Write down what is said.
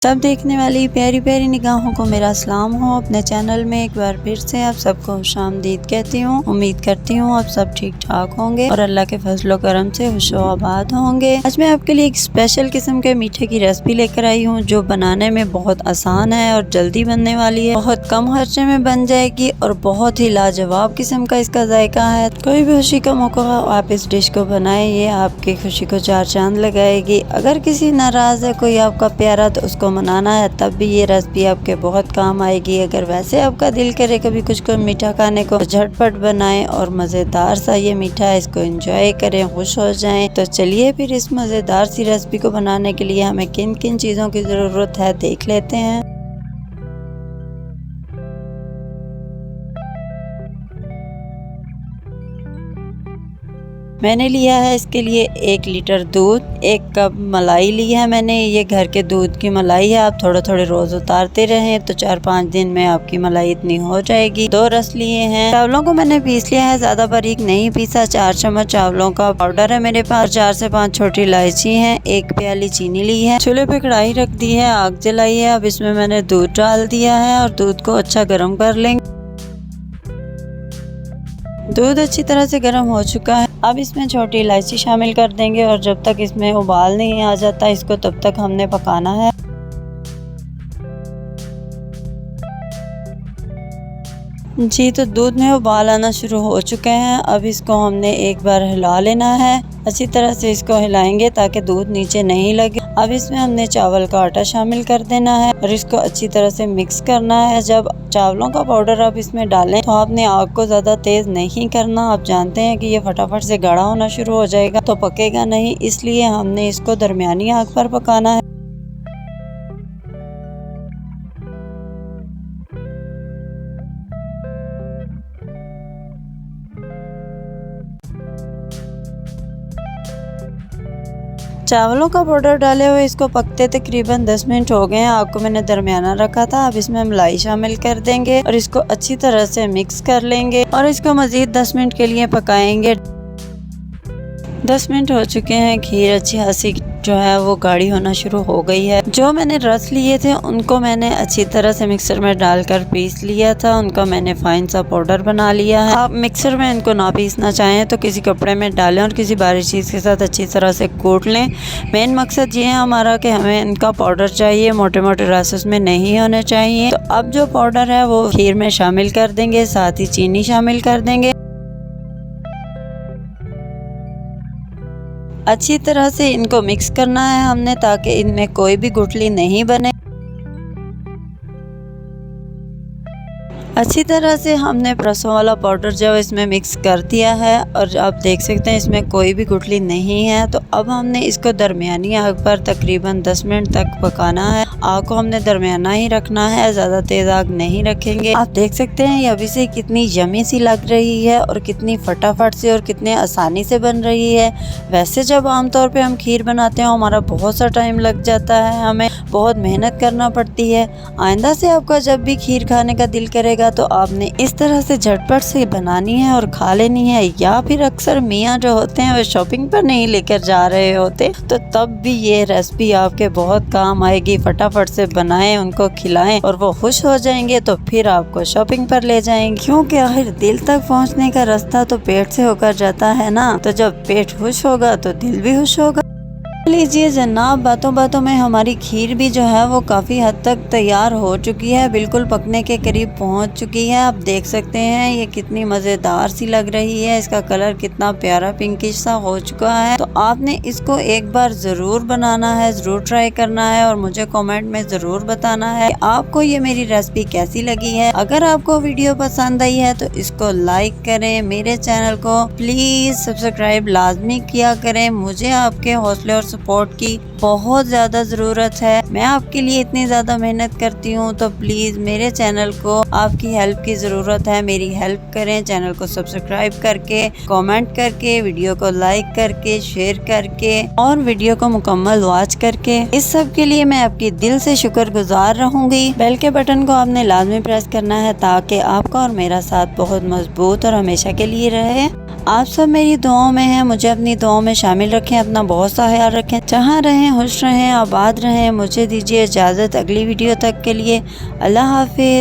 सब देखने वाली प्यारी प्यारी निगाहों को मेरा सलाम हो। अपने चैनल में एक बार फिर से आप सबको खुशामदीद कहती हूँ। उम्मीद करती हूँ आप सब ठीक ठाक होंगे और अल्लाह के फजलो करम से खुश आबाद होंगे। आज मैं आपके लिए एक स्पेशल किस्म के मीठे की रेसिपी लेकर आई हूँ जो बनाने में बहुत आसान है और जल्दी बनने वाली है। बहुत कम खर्चे में बन जाएगी और बहुत ही लाजवाब किस्म का इसका जायका है। कोई भी खुशी का मौका हो आप इस डिश को बनाए, ये आपकी खुशी को चार चांद लगाएगी। अगर किसी नाराज है कोई आपका प्यारा तो उसको मनाना है तब भी ये रेसिपी आपके बहुत काम आएगी। अगर वैसे आपका दिल करे कभी कुछ को मीठा खाने को, झटपट बनाएं और मज़ेदार सा ये मीठा है, इसको एंजॉय करें, खुश हो जाएं। तो चलिए फिर इस मज़ेदार सी रेसिपी को बनाने के लिए हमें किन किन चीज़ों की ज़रूरत है देख लेते हैं। मैंने लिया है इसके लिए 1 लीटर दूध, 1 कप मलाई ली है मैंने। ये घर के दूध की मलाई है, आप थोड़े थोड़े रोज़ उतारते रहें तो 4-5 दिन में आपकी मलाई इतनी हो जाएगी। 2 रस लिए हैं। चावलों को मैंने पीस लिया है, ज़्यादा बारीक नहीं पीसा। 4 चम्मच चावलों का पाउडर है मेरे पास। 4 से 5 छोटी इलायची है। 1 प्याली चीनी ली है। चूल्हे पे कढ़ाई रख दी है, आग जलाई है। अब इसमें मैंने दूध डाल दिया है और दूध को अच्छा गर्म कर लेंगे। दूध अच्छी तरह से गर्म हो चुका है। अब इसमें छोटी इलायची शामिल कर देंगे और जब तक इसमें उबाल नहीं आ जाता इसको तब तक हमने पकाना है। जी तो दूध में उबाल आना शुरू हो चुके हैं। अब इसको हमने एक बार हिला लेना है। अच्छी तरह से इसको हिलाएंगे ताकि दूध नीचे नहीं लगे। अब इसमें हमने चावल का आटा शामिल कर देना है और इसको अच्छी तरह से मिक्स करना है। जब चावलों का पाउडर आप इसमें डालें तो आपने आग को ज़्यादा तेज़ नहीं करना। आप जानते हैं कि ये फटाफट से गाढ़ा होना शुरू हो जाएगा तो पकेगा नहीं, इसलिए हमने इसको दरमियानी आग पर पकाना है। चावलों का पाउडर डाले हुए इसको पकते तकरीबन 10 मिनट हो गए हैं। आग को मैंने दरमियाना रखा था। अब इसमें मलाई शामिल कर देंगे और इसको अच्छी तरह से मिक्स कर लेंगे और इसको मज़ीद 10 मिनट के लिए पकाएंगे। 10 मिनट हो चुके हैं। खीर अच्छी खासी जो है वो गाढ़ी होना शुरू हो गई है। जो मैंने रस लिए थे उनको मैंने अच्छी तरह से मिक्सर में डालकर पीस लिया था। उनका मैंने फाइन सा पाउडर बना लिया है। आप मिक्सर में इनको ना पीसना चाहें तो किसी कपड़े में डालें और किसी बारीक चीज़ के साथ अच्छी तरह से कूट लें। मेन मकसद ये है हमारा कि हमें इनका पाउडर चाहिए, मोटे मोटे रस उसमें नहीं होने चाहिए। तो अब जो पाउडर है वो खीर में शामिल कर देंगे, साथ ही चीनी शामिल कर देंगे। अच्छी तरह से इनको मिक्स करना है हमने ताकि इनमें कोई भी गुठली नहीं बने। अच्छी तरह से हमने रसों वाला पाउडर जो इसमें मिक्स कर दिया है और आप देख सकते हैं इसमें कोई भी गुठली नहीं है। तो अब हमने इसको दरमियानी आग पर तकरीबन 10 मिनट तक पकाना है। आग को हमने दरमियाना ही रखना है, ज़्यादा तेज़ आग नहीं रखेंगे। आप देख सकते हैं ये अभी से कितनी यमी सी लग रही है और कितनी फटाफट से और कितने आसानी से बन रही है। वैसे जब आमतौर पे हम खीर बनाते हैं हमारा बहुत सा टाइम लग जाता है, हमें बहुत मेहनत करना पड़ती है। आइंदा से आपका जब भी खीर खाने का दिल करेगा तो आपने इस तरह से झटपट से बनानी है और खा लेनी है। या फिर अक्सर मियाँ जो होते हैं वो शॉपिंग पर नहीं लेकर जा रहे होते तो तब भी ये रेसिपी आपके बहुत काम आएगी। फटाफट से बनाएं, उनको खिलाएं और वो खुश हो जाएंगे तो फिर आपको शॉपिंग पर ले जाएंगे। क्योंकि आखिर दिल तक पहुंचने का रास्ता तो पेट से होकर जाता है ना। तो जब पेट खुश होगा तो दिल भी खुश होगा। लीजिए जनाब, बातों बातों में हमारी खीर भी जो है वो काफ़ी हद तक तैयार हो चुकी है, बिल्कुल पकने के करीब पहुंच चुकी है। आप देख सकते हैं ये कितनी मज़ेदार सी लग रही है, इसका कलर कितना प्यारा पिंकिश सा हो चुका है। तो आपने इसको एक बार ज़रूर बनाना है, ज़रूर ट्राई करना है और मुझे कमेंट में ज़रूर बताना है आपको ये मेरी रेसिपी कैसी लगी है। अगर आपको वीडियो पसंद आई है तो इसको लाइक करें, मेरे चैनल को प्लीज़ सब्सक्राइब लाजमी किया करें। मुझे आपके हौसले और सपोर्ट की बहुत ज़्यादा ज़रूरत है। मैं आपके लिए इतनी ज़्यादा मेहनत करती हूँ तो प्लीज़ मेरे चैनल को आपकी हेल्प की ज़रूरत है। मेरी हेल्प करें, चैनल को सब्सक्राइब करके, कमेंट करके, वीडियो को लाइक करके, शेयर करके और वीडियो को मुकम्मल वॉच करके। इस सब के लिए मैं आपकी दिल से शुक्रगुजार रहूँगी। बेल के बटन को आपने लाजमी प्रेस करना है ताकि आपका और मेरा साथ बहुत मजबूत और हमेशा के लिए रहे। आप सब मेरी दुआओं में हैं, मुझे अपनी दुआओं में शामिल रखें, अपना बहुत सा ख्याल रखें। जहाँ रहें खुश रहें, आबाद रहें। मुझे दीजिए इजाज़त अगली वीडियो तक के लिए। अल्लाह हाफिज़।